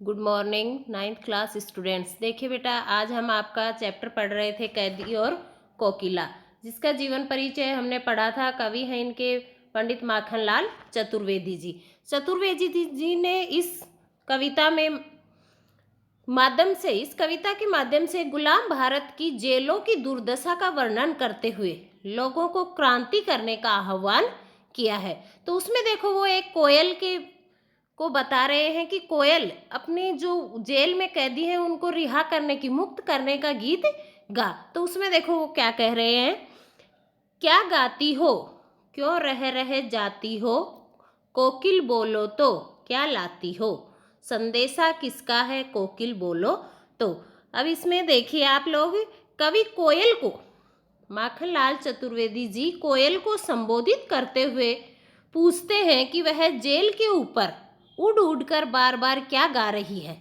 Good morning ninth class students. देखिए बेटा, आज हम आपका चैप्टर पढ़ रहे थे कैदी और कोकिला, जिसका जीवन परिचय हमने पढ़ा था। कवि हैं इनके पंडित माखनलाल चतुर्वेदी जी। चतुर्वेदी जी ने इस कविता के माध्यम से गुलाम भारत की जेलों की दुर्दशा का वर्णन करते हुए लोगों को क्रांति करने का आह्वान किया है। तो उसमें देखो, वो एक कोयल को बता रहे हैं कि कोयल अपने जो जेल में कैदी हैं उनको रिहा करने की, मुक्त करने का गीत गा। तो उसमें देखो वो क्या कह रहे हैं, क्या गाती हो, क्यों रह रह जाती हो, कोकिल बोलो तो क्या लाती हो, संदेशा किसका है, कोकिल बोलो तो। अब इसमें देखिए आप लोग, कवि कोयल को, माखनलाल चतुर्वेदी जी कोयल को संबोधित करते हुए पूछते हैं कि वह जेल के ऊपर उड़ उड़ कर बार बार क्या गा रही है,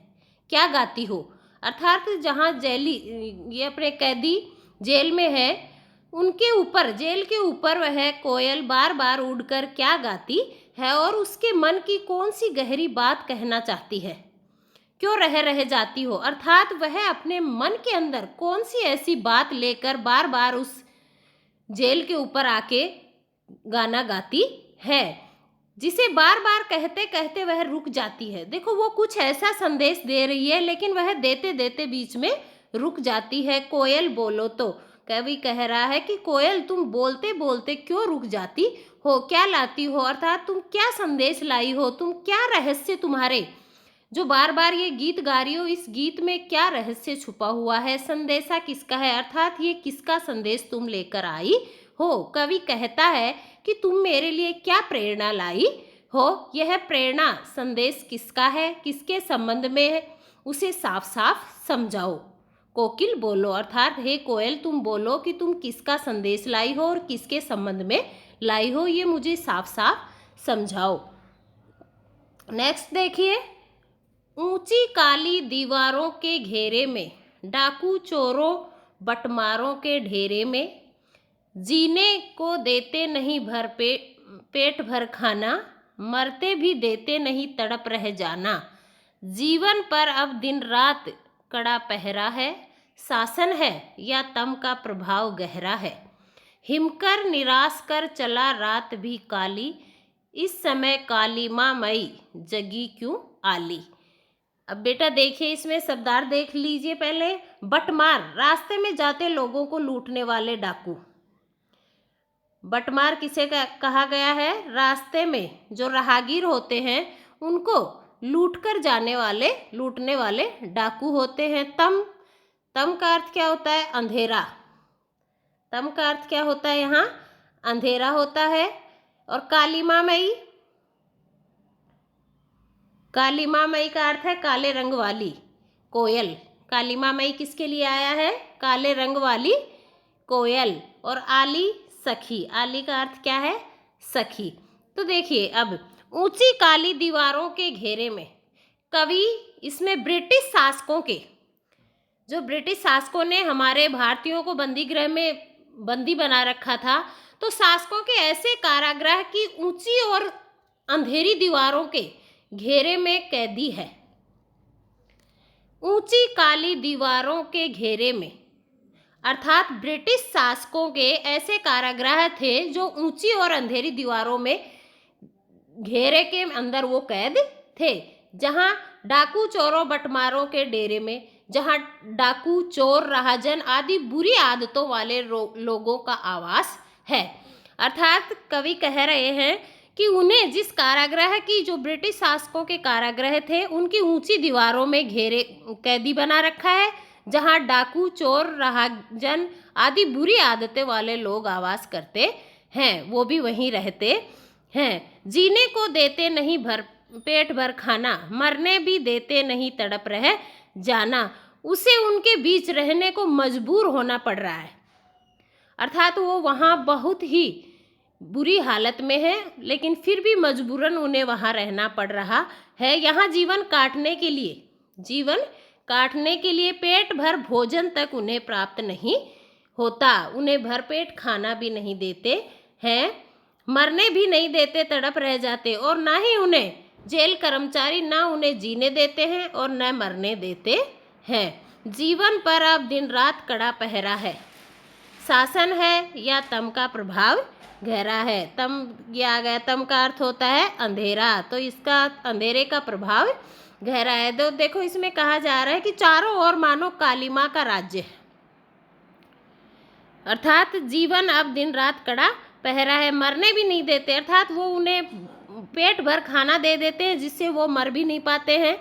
क्या गाती हो। अर्थात जहाँ ये अपने कैदी जेल में है, उनके ऊपर, जेल के ऊपर वह कोयल बार बार उड़कर क्या गाती है और उसके मन की कौन सी गहरी बात कहना चाहती है, क्यों रह जाती हो। अर्थात वह अपने मन के अंदर कौन सी ऐसी बात लेकर बार बार उस जेल के ऊपर आके गाना गाती है, जिसे बार बार कहते कहते वह रुक जाती है। देखो, वो कुछ ऐसा संदेश दे रही है, लेकिन वह देते देते बीच में रुक जाती है। कोयल बोलो तो, कवि कह रहा है कि कोयल तुम बोलते बोलते क्यों रुक जाती हो, क्या लाती हो, अर्थात तुम क्या संदेश लाई हो, तुम क्या रहस्य, तुम्हारे जो बार बार ये गीत गा रही हो, इस गीत में क्या रहस्य छुपा हुआ है, संदेशा किसका है, अर्थात ये किसका संदेश तुम लेकर आई हो। कवि कहता है कि तुम मेरे लिए क्या प्रेरणा लाई हो, यह प्रेरणा संदेश किसका है, किसके संबंध में है, उसे साफ साफ समझाओ। कोकिल बोलो, अर्थात हे कोयल तुम बोलो कि तुम किसका संदेश लाई हो और किसके संबंध में लाई हो, ये मुझे साफ साफ समझाओ। नेक्स्ट देखिए, ऊंची काली दीवारों के घेरे में, डाकू चोरों बटमारों के ढेरे में, जीने को देते नहीं भर पेट भर खाना, मरते भी देते नहीं तड़प रह जाना, जीवन पर अब दिन रात कड़ा पहरा है, शासन है या तम का प्रभाव गहरा है, हिमकर निराश कर चला रात भी काली, इस समय काली माँ मई जगी क्यों आली। अब बेटा देखिए, इसमें शब्दार्थ देख लीजिए पहले। बटमार, रास्ते में जाते लोगों को लूटने वाले डाकू। बटमार किसे कहा गया है, रास्ते में जो राहगीर होते हैं उनको लूट कर जाने वाले, लूटने वाले डाकू होते हैं। तम का अर्थ क्या होता है, अंधेरा। तम का अर्थ क्या होता है, यहाँ अंधेरा होता है। और काली माँ मई, काली माँ मई का अर्थ है काले रंग वाली कोयल। काली माँ मई किसके लिए आया है, काले रंग वाली कोयल। और आली, सखी। आली का अर्थ क्या है, सखी। तो देखिए, अब ऊंची काली दीवारों के घेरे में, कवि इसमें ब्रिटिश शासकों के, जो ब्रिटिश शासकों ने हमारे भारतीयों को बंदी गृह में बंदी बना रखा था, तो शासकों के ऐसे कारागृह की ऊंची और अंधेरी दीवारों के घेरे में कैदी है। ऊंची काली दीवारों के घेरे में, अर्थात ब्रिटिश शासकों के ऐसे कारागृह थे जो ऊंची और अंधेरी दीवारों में घेरे के अंदर वो कैद थे, जहां डाकू चोरों बटमारों के डेरे में, जहां डाकू चोर राहजन आदि बुरी आदतों वाले लोगों का आवास है। अर्थात कवि कह रहे हैं कि उन्हें जिस कारागृह की, जो ब्रिटिश शासकों के कारागृह थे, उनकी ऊंची दीवारों में घेरे कैदी बना रखा है, जहां डाकू चोर राहजन आदि बुरी आदतें वाले लोग आवास करते हैं, वो भी वहीं रहते हैं। जीने को देते नहीं पेट भर खाना, मरने भी देते नहीं तड़प रह जाना, उसे उनके बीच रहने को मजबूर होना पड़ रहा है। अर्थात वो वहाँ बहुत ही बुरी हालत में है, लेकिन फिर भी मजबूरन उन्हें वहाँ रहना पड़ रहा है। यहाँ जीवन काटने के लिए पेट भर भोजन तक उन्हें प्राप्त नहीं होता, उन्हें भरपेट खाना भी नहीं देते हैं, मरने भी नहीं देते, तड़प रह जाते, और ना ही उन्हें जेल कर्मचारी न उन्हें जीने देते हैं और न मरने देते हैं। जीवन पर अब दिन रात कड़ा पहरा है। शासन है या तम का प्रभाव गहरा है। तम ये आ गया, तम का अर्थ होता है अंधेरा, तो इसका अंधेरे का प्रभाव गहरा है। तो देखो इसमें कहा जा रहा है कि चारों ओर मानो काली माँ का राज्य है, अर्थात जीवन अब दिन रात कड़ा पहरा है। मरने भी नहीं देते, अर्थात वो उन्हें पेट भर खाना दे देते हैं जिससे वो मर भी नहीं पाते हैं,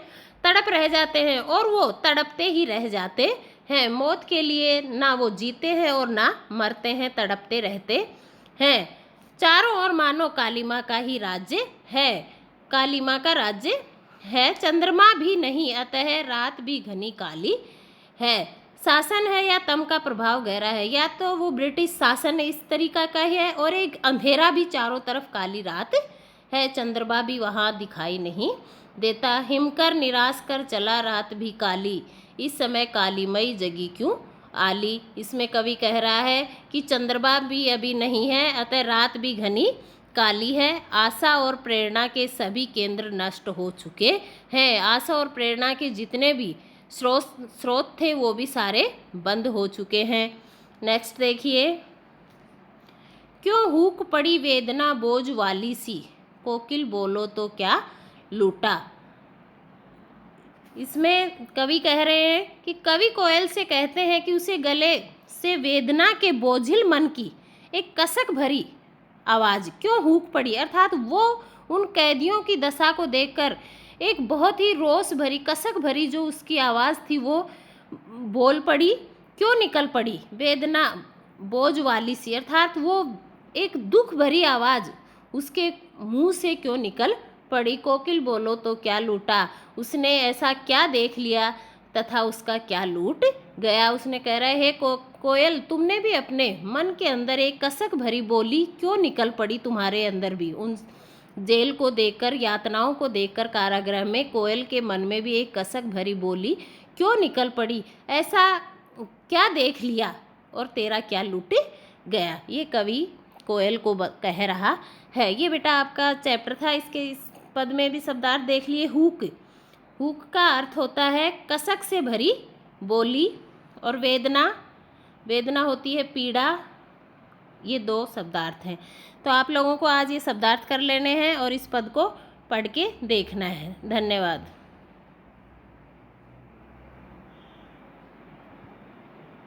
तड़प रह जाते हैं और वो तड़पते ही रह जाते हैं। मौत के लिए ना वो जीते हैं और ना मरते हैं, तड़पते रहते हैं। चारों ओर मानो काली माँ का ही राज्य है, काली माँ का राज्य है। चंद्रमा भी नहीं, अतः रात भी घनी काली है। शासन है या तम का प्रभाव गहरा है, या तो वो ब्रिटिश शासन इस तरीका का है और एक अंधेरा भी, चारों तरफ काली रात है, चंद्रमा भी वहाँ दिखाई नहीं देता। हिमकर निराश कर चला रात भी काली, इस समय कालीमई जगी क्यों आली। इसमें कवि कह रहा है कि चंद्रमा भी अभी नहीं है, अतः रात भी घनी काली है। आशा और प्रेरणा के सभी केंद्र नष्ट हो चुके हैं। आशा और प्रेरणा के जितने भी स्रोत थे वो भी सारे बंद हो चुके हैं। नेक्स्ट देखिए, क्यों हुक पड़ी वेदना बोझ वाली सी, कोकिल बोलो तो क्या लूटा। इसमें कवि कह रहे हैं कि कवि कोयल से कहते हैं कि उसे गले से वेदना के बोझिल मन की एक कसक भरी आवाज़ क्यों हुक पड़ी, अर्थात वो उन कैदियों की दशा को देखकर एक बहुत ही रोष भरी, कसक भरी जो उसकी आवाज़ थी वो बोल पड़ी, क्यों निकल पड़ी। वेदना बोझ वाली सी, अर्थात वो एक दुख भरी आवाज़ उसके मुंह से क्यों निकल पड़ी। कोकिल बोलो तो क्या लूटा, उसने ऐसा क्या देख लिया तथा उसका क्या लूट गया। उसने कह रहा है, कोयल तुमने भी अपने मन के अंदर एक कसक भरी बोली क्यों निकल पड़ी, तुम्हारे अंदर भी उन जेल को देखकर, यातनाओं को देखकर कारागृह में कोयल के मन में भी एक कसक भरी बोली क्यों निकल पड़ी, ऐसा क्या देख लिया और तेरा क्या लूट गया। ये कवि कोयल को कह रहा है। ये बेटा आपका चैप्टर था, इसके इस पद में भी शब्दार्थ देख लिए। हुक, हुक का अर्थ होता है कसक से भरी बोली, और वेदना, वेदना होती है पीड़ा। ये दो शब्दार्थ हैं। तो आप लोगों को आज ये शब्दार्थ कर लेने हैं और इस पद को पढ़ के देखना है। धन्यवाद।